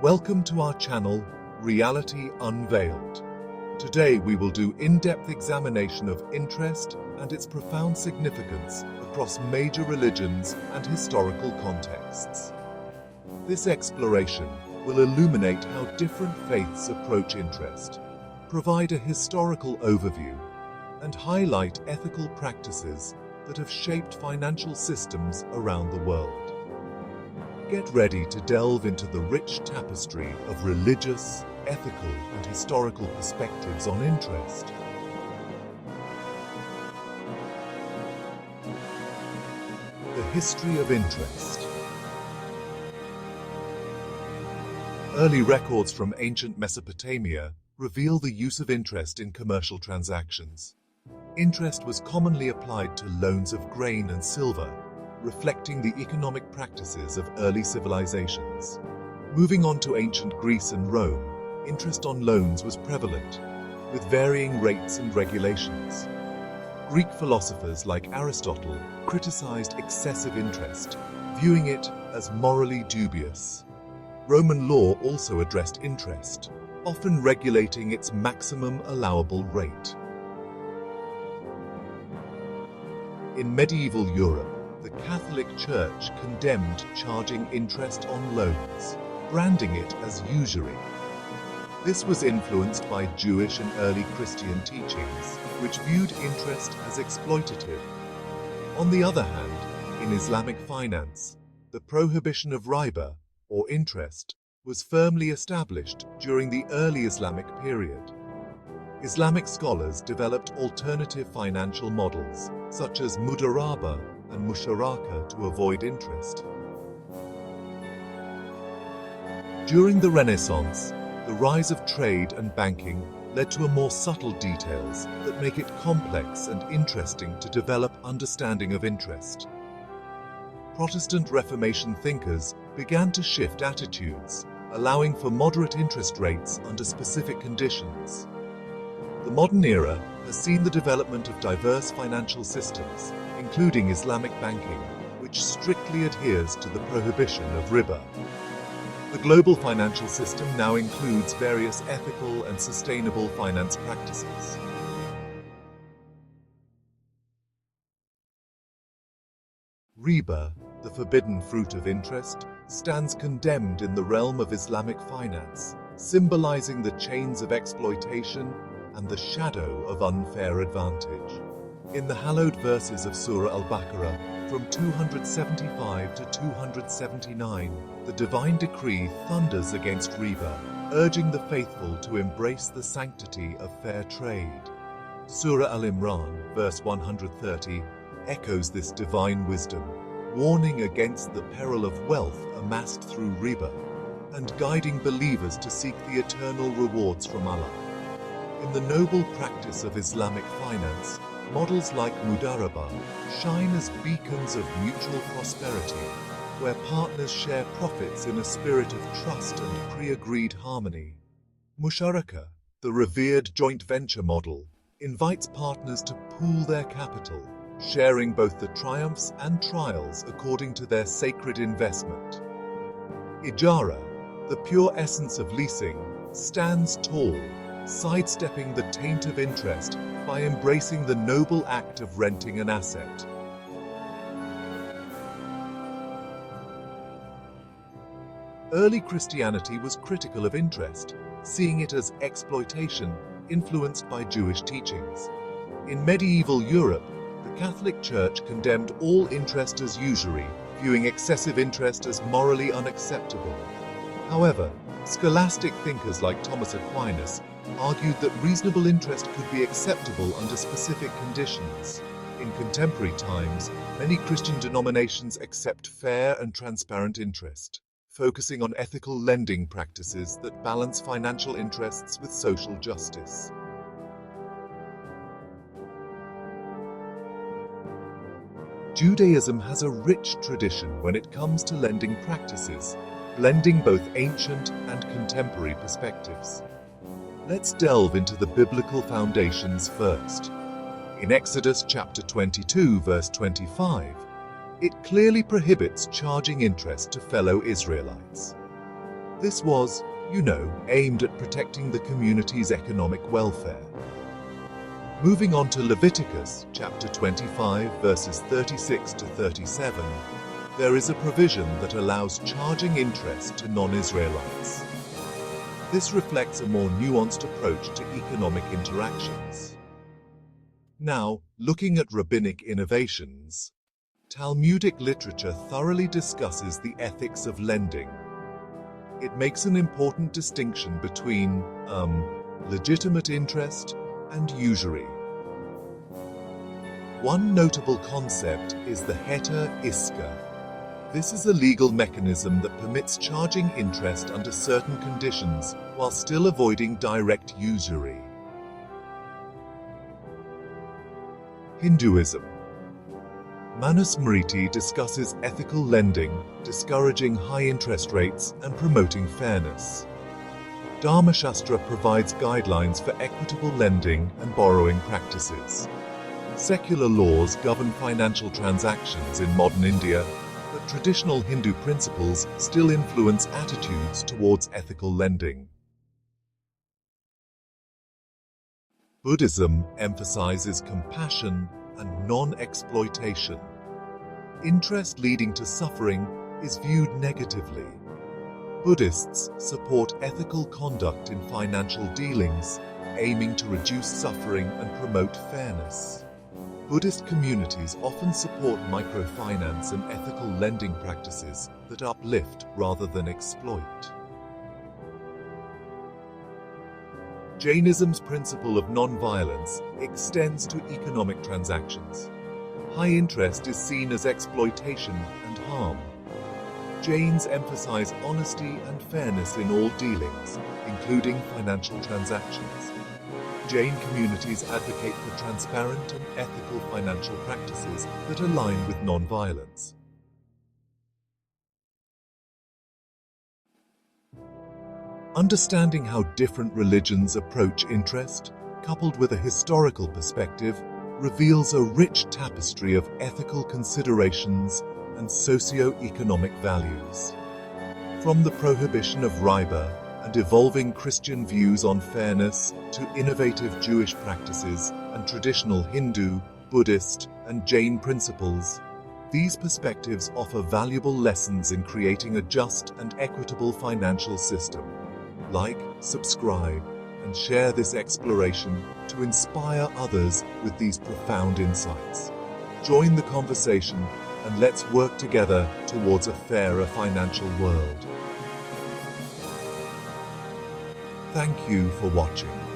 Welcome to our channel, Reality Unveiled. Today we will do in-depth examination of interest and its profound significance across major religions and historical contexts. This exploration will illuminate how different faiths approach interest, provide a historical overview, and highlight ethical practices that have shaped financial systems around the world. Get ready to delve into the rich tapestry of religious, ethical, and historical perspectives on interest. The history of interest. Early records from ancient Mesopotamia reveal the use of interest in commercial transactions. Interest was commonly applied to loans of grain and silver, reflecting the economic practices of early civilizations. Moving on to ancient Greece and Rome, interest on loans was prevalent, with varying rates and regulations. Greek philosophers like Aristotle criticized excessive interest, viewing it as morally dubious. Roman law also addressed interest, often regulating its maximum allowable rate. In medieval Europe, the Catholic Church condemned charging interest on loans, branding it as usury. This was influenced by Jewish and early Christian teachings, which viewed interest as exploitative. On the other hand, in Islamic finance, the prohibition of riba, or interest, was firmly established during the early Islamic period. Islamic scholars developed alternative financial models, such as mudaraba and musharaka, to avoid interest. During the Renaissance, the rise of trade and banking led to more subtle details that make it complex and interesting to develop understanding of interest. Protestant Reformation thinkers began to shift attitudes, allowing for moderate interest rates under specific conditions. The modern era has seen the development of diverse financial systems, including Islamic banking, which strictly adheres to the prohibition of riba. The global financial system now includes various ethical and sustainable finance practices. Riba, the forbidden fruit of interest, stands condemned in the realm of Islamic finance, symbolizing the chains of exploitation and the shadow of unfair advantage. In the hallowed verses of Surah Al-Baqarah, from 275 to 279, the divine decree thunders against riba, urging the faithful to embrace the sanctity of fair trade. Surah Al-Imran, verse 130, echoes this divine wisdom, warning against the peril of wealth amassed through riba, and guiding believers to seek the eternal rewards from Allah. In the noble practice of Islamic finance, models like mudaraba shine as beacons of mutual prosperity, where partners share profits in a spirit of trust and pre-agreed harmony. Musharaka, the revered joint venture model, invites partners to pool their capital, sharing both the triumphs and trials according to their sacred investment. Ijara, the pure essence of leasing, stands tall, sidestepping the taint of interest by embracing the noble act of renting an asset. Early Christianity was critical of interest, seeing it as exploitation influenced by Jewish teachings. In medieval Europe, the Catholic Church condemned all interest as usury, viewing excessive interest as morally unacceptable. However, scholastic thinkers like Thomas Aquinas argued that reasonable interest could be acceptable under specific conditions. In contemporary times, many Christian denominations accept fair and transparent interest, focusing on ethical lending practices that balance financial interests with social justice. Judaism has a rich tradition when it comes to lending practices, blending both ancient and contemporary perspectives. Let's delve into the biblical foundations first. In Exodus chapter 22, verse 25, it clearly prohibits charging interest to fellow Israelites. This was, aimed at protecting the community's economic welfare. Moving on to Leviticus chapter 25 verses 36 to 37, there is a provision that allows charging interest to non-Israelites. This reflects a more nuanced approach to economic interactions. Now, looking at rabbinic innovations, Talmudic literature thoroughly discusses the ethics of lending. It makes an important distinction between legitimate interest and usury. One notable concept is the heter iska. This is a legal mechanism that permits charging interest under certain conditions while still avoiding direct usury. Hinduism. Manusmriti discusses ethical lending, discouraging high interest rates and promoting fairness. Dharmashastra provides guidelines for equitable lending and borrowing practices. Secular laws govern financial transactions in modern India, but traditional Hindu principles still influence attitudes towards ethical lending. Buddhism emphasizes compassion and non-exploitation. Interest leading to suffering is viewed negatively. Buddhists support ethical conduct in financial dealings, aiming to reduce suffering and promote fairness. Buddhist communities often support microfinance and ethical lending practices that uplift rather than exploit. Jainism's principle of non-violence extends to economic transactions. High interest is seen as exploitation and harm. Jains emphasize honesty and fairness in all dealings, including financial transactions. Jain communities advocate for transparent and ethical financial practices that align with non-violence. Understanding how different religions approach interest, coupled with a historical perspective, reveals a rich tapestry of ethical considerations and socio-economic values. From the prohibition of riba and evolving Christian views on fairness to innovative Jewish practices and traditional Hindu, Buddhist, and Jain principles, these perspectives offer valuable lessons in creating a just and equitable financial system. Like, subscribe, and share this exploration to inspire others with these profound insights. Join the conversation and let's work together towards a fairer financial world. Thank you for watching.